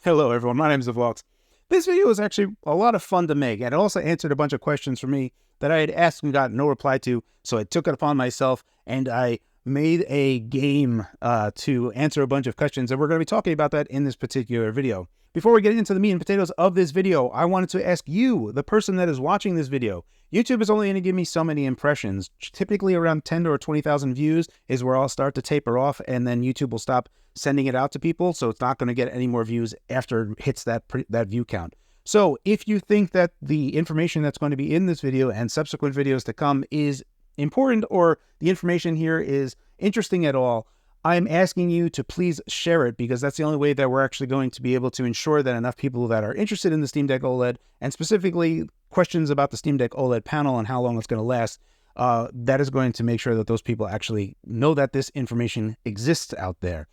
Hello everyone, my name is Phawx. This video was actually a lot of fun to make, and it also answered a bunch of questions for me that I had asked and got no reply to, so I took it upon myself and I made a game to answer a bunch of questions, and we're going to be talking about that in this particular video. Before we get into the meat and potatoes of this video, I wanted to ask you, the person that is watching this video. YouTube is only going to give me so many impressions. Typically around 10 or 20,000 views is where I'll start to taper off, and then YouTube will stop sending it out to people, so it's not going to get any more views after it hits that view count. So if you think that the information that's going to be in this video and subsequent videos to come is important, or the information here is interesting at all, I'm asking you to please share it, because that's the only way that we're actually going to be able to ensure that enough people that are interested in the Steam Deck OLED, and specifically questions about the Steam Deck OLED panel and how long it's going to last, that is going to make sure that those people actually know that this information exists out there.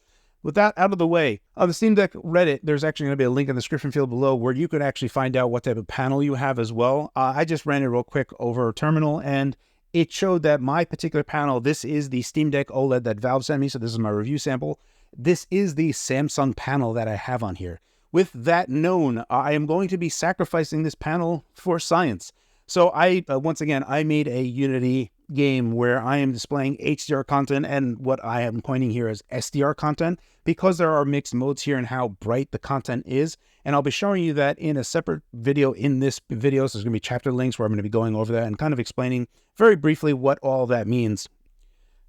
With that out of the way, on the Steam Deck Reddit, there's actually going to be a link in the description field below where you could actually find out what type of panel you have as well. I just ran it real quick over terminal, and it showed that my particular panel, this is the Steam Deck OLED that Valve sent me, so this is my review sample. This is the Samsung panel that I have on here. With that known, I am going to be sacrificing this panel for science. So once again, I made a Unity game where I am displaying HDR content and what I am pointing here as SDR content, because there are mixed modes here and how bright the content is. And I'll be showing you that in a separate video in this video. So there's going to be chapter links where I'm going to be going over that and kind of explaining very briefly what all that means.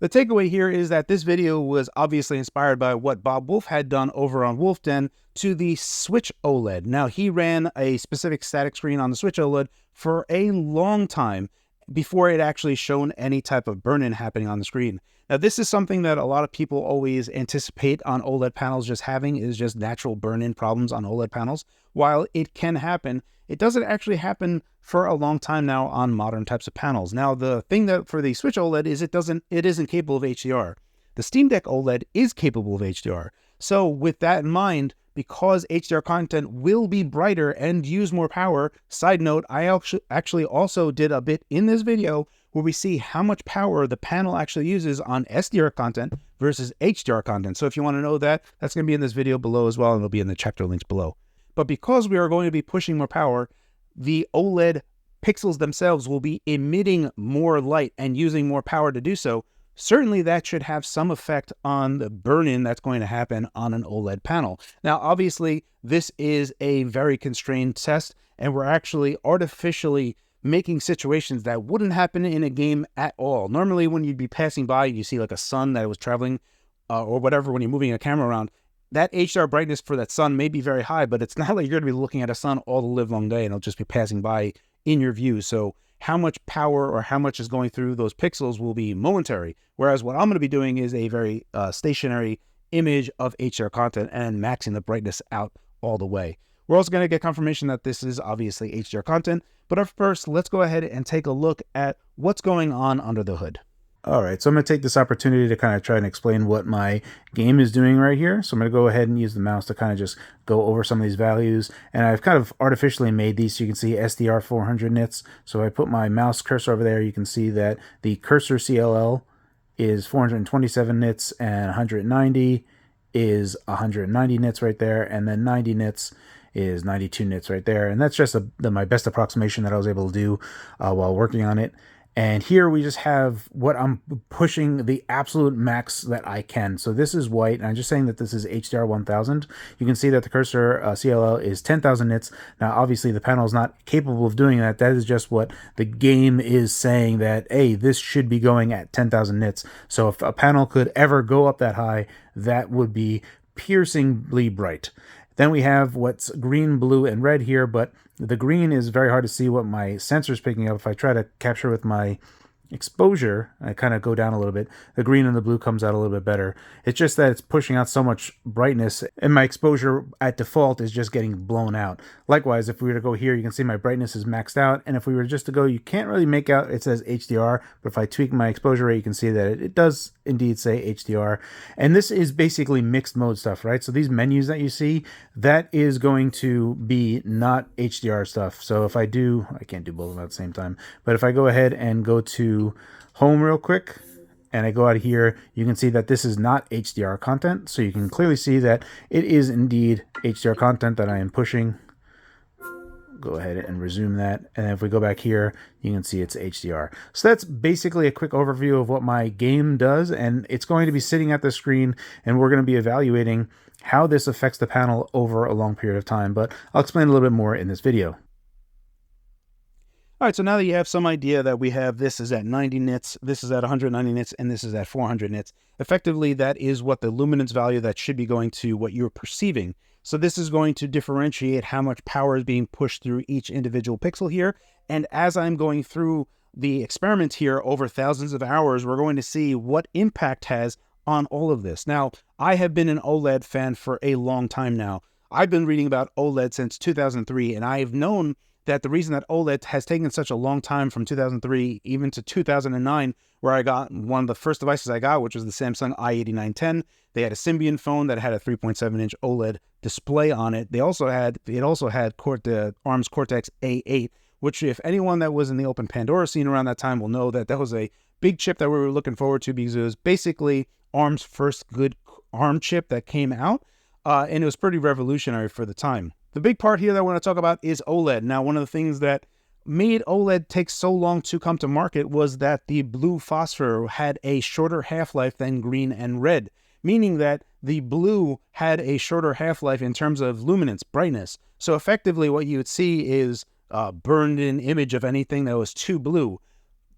The takeaway here is that this video was obviously inspired by what Bob Wolf had done over on Wolf Den to the Switch OLED. Now, he ran a specific static screen on the Switch OLED for a long time before it actually shown any type of burn-in happening on the screen. Now, this is something that a lot of people always anticipate on OLED panels just having, is just natural burn-in problems on OLED panels. While it can happen, it doesn't actually happen for a long time now on modern types of panels. Now, the thing that for the Switch OLED is it isn't capable of HDR. The Steam Deck OLED is capable of HDR. So with that in mind, because HDR content will be brighter and use more power, side note, I actually also did a bit in this video where we see how much power the panel actually uses on SDR content versus HDR content. So if you want to know that, that's going to be in this video below as well, and it'll be in the chapter links below. But because we are going to be pushing more power, the OLED pixels themselves will be emitting more light and using more power to do so. Certainly that should have some effect on the burn-in that's going to happen on an OLED panel. Now, obviously, this is a very constrained test, and we're actually artificially making situations that wouldn't happen in a game at all. Normally, when you'd be passing by and you see like a sun that was traveling or whatever, when you're moving a camera around, that HDR brightness for that sun may be very high, but it's not like you're going to be looking at a sun all the live long day and it'll just be passing by in your view. So how much power or how much is going through those pixels will be momentary. Whereas what I'm going to be doing is a very stationary image of HDR content and maxing the brightness out all the way. We're also going to get confirmation that this is obviously HDR content. But first, let's go ahead and take a look at what's going on under the hood. All right, so I'm going to take this opportunity to kind of try and explain what my game is doing right here. So I'm going to go ahead and use the mouse to kind of just go over some of these values. And I've kind of artificially made these so you can see SDR 400 nits. So if I put my mouse cursor over there, you can see that the cursor CLL is 427 nits and 190 is 190 nits right there. And then 90 nits is 92 nits right there. And that's just my best approximation that I was able to do while working on it. And here we just have what I'm pushing the absolute max that I can. So this is white, and I'm just saying that this is HDR 1000. You can see that the cursor CLL is 10,000 nits. Now, obviously, the panel is not capable of doing that. That is just what the game is saying, that, hey, this should be going at 10,000 nits. So if a panel could ever go up that high, that would be piercingly bright. Then we have what's green, blue, and red here, but the green is very hard to see what my sensor is picking up. If I try to capture with my exposure, I kind of go down a little bit, the green and the blue comes out a little bit better. It's just that it's pushing out so much brightness, and my exposure at default is just getting blown out. Likewise, if we were to go here, you can see my brightness is maxed out, and if we were just to go, you can't really make out, it says HDR, but if I tweak my exposure rate, you can see that it does indeed say HDR. And this is basically mixed mode stuff, right? So these menus that you see, that is going to be not HDR stuff. So if I can't do both of them at the same time, but if I go ahead and go to home real quick, and I go out here, you can see that this is not HDR content. So you can clearly see that it is indeed HDR content that I am pushing. Go ahead and resume that. And if we go back here, you can see it's HDR. So that's basically a quick overview of what my game does. And it's going to be sitting at the screen, and we're going to be evaluating how this affects the panel over a long period of time. But I'll explain a little bit more in this video. All right, so now that you have some idea that we have this is at 90 nits, this is at 190 nits, and this is at 400 nits, effectively that is what the luminance value that should be going to what you're perceiving. So this is going to differentiate how much power is being pushed through each individual pixel here. And as I'm going through the experiment here over thousands of hours, we're going to see what impact has on all of this. Now, I have been an OLED fan for a long time now. I've been reading about OLED since 2003, and I've known that the reason that OLED has taken such a long time from 2003 even to 2009, where I got one of the first devices I got, which was the Samsung i8910. They had a Symbian phone that had a 3.7-inch OLED display on it. It also had ARM's Cortex A8, which if anyone that was in the open Pandora scene around that time will know that that was a big chip that we were looking forward to, because it was basically ARM's first good ARM chip that came out, and it was pretty revolutionary for the time. The big part here that I want to talk about is OLED. Now, one of the things that made OLED take so long to come to market was that the blue phosphor had a shorter half-life than green and red, meaning that the blue had a shorter half-life in terms of luminance, brightness. So effectively what you would see is a burned-in image of anything that was too blue.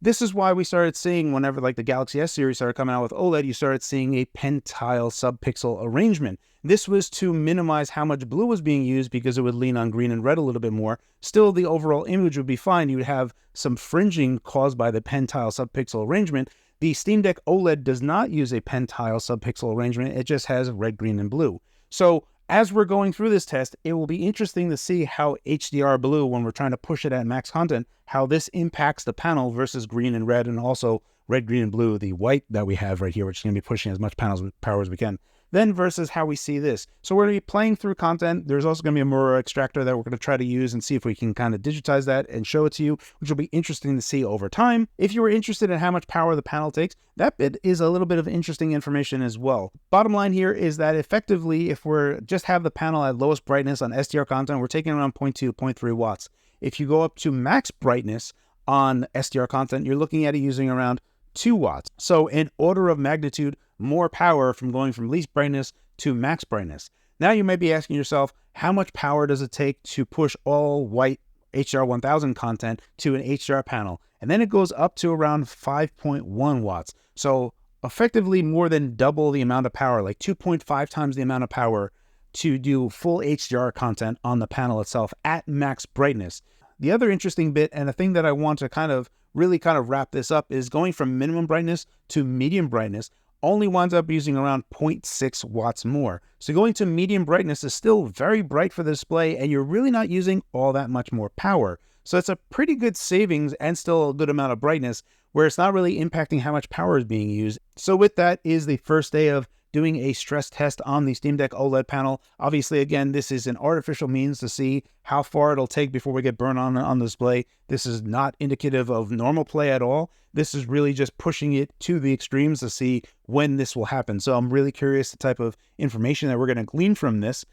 This is why we started seeing, whenever like the Galaxy S series started coming out with OLED, you started seeing a pentile subpixel arrangement. This was to minimize how much blue was being used because it would lean on green and red a little bit more. Still, the overall image would be fine. You would have some fringing caused by the pentile subpixel arrangement. The Steam Deck OLED does not use a pentile subpixel arrangement. It just has red, green, and blue. So as we're going through this test, it will be interesting to see how HDR blue, when we're trying to push it at max content, how this impacts the panel versus green and red, and also red, green, and blue, the white that we have right here, which is going to be pushing as much power as we can. Then versus how we see this. So we're going to be playing through content. There's also going to be a mirror extractor that we're going to try to use and see if we can kind of digitize that and show it to you, which will be interesting to see over time. If you were interested in how much power the panel takes, that bit is a little bit of interesting information as well. Bottom line here is that effectively, if we're just have the panel at lowest brightness on SDR content, we're taking around 0.2 to 0.3 watts. If you go up to max brightness on SDR content, you're looking at it using around 2 watts. So an order of magnitude more power from going from least brightness to max brightness. Now you may be asking yourself, how much power does it take to push all white HDR 1000 content to an HDR panel? And then it goes up to around 5.1 watts. So effectively more than double the amount of power, like 2.5 times the amount of power to do full HDR content on the panel itself at max brightness. The other interesting bit, and the thing that I want to really wrap this up, is going from minimum brightness to medium brightness only winds up using around 0.6 watts more. So going to medium brightness is still very bright for the display, and you're really not using all that much more power. So it's a pretty good savings and still a good amount of brightness, where it's not really impacting how much power is being used. So with that is the first day of doing a stress test on the Steam Deck OLED panel. Obviously, again, this is an artificial means to see how far it'll take before we get burned on the display. This is not indicative of normal play at all. This is really just pushing it to the extremes to see when this will happen. So I'm really curious the type of information that we're going to glean from this.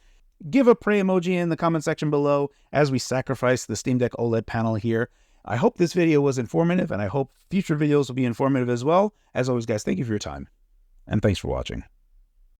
Give a pray emoji in the comment section below as we sacrifice the Steam Deck OLED panel here. I hope this video was informative, and I hope future videos will be informative as well. As always, guys, thank you for your time, and thanks for watching.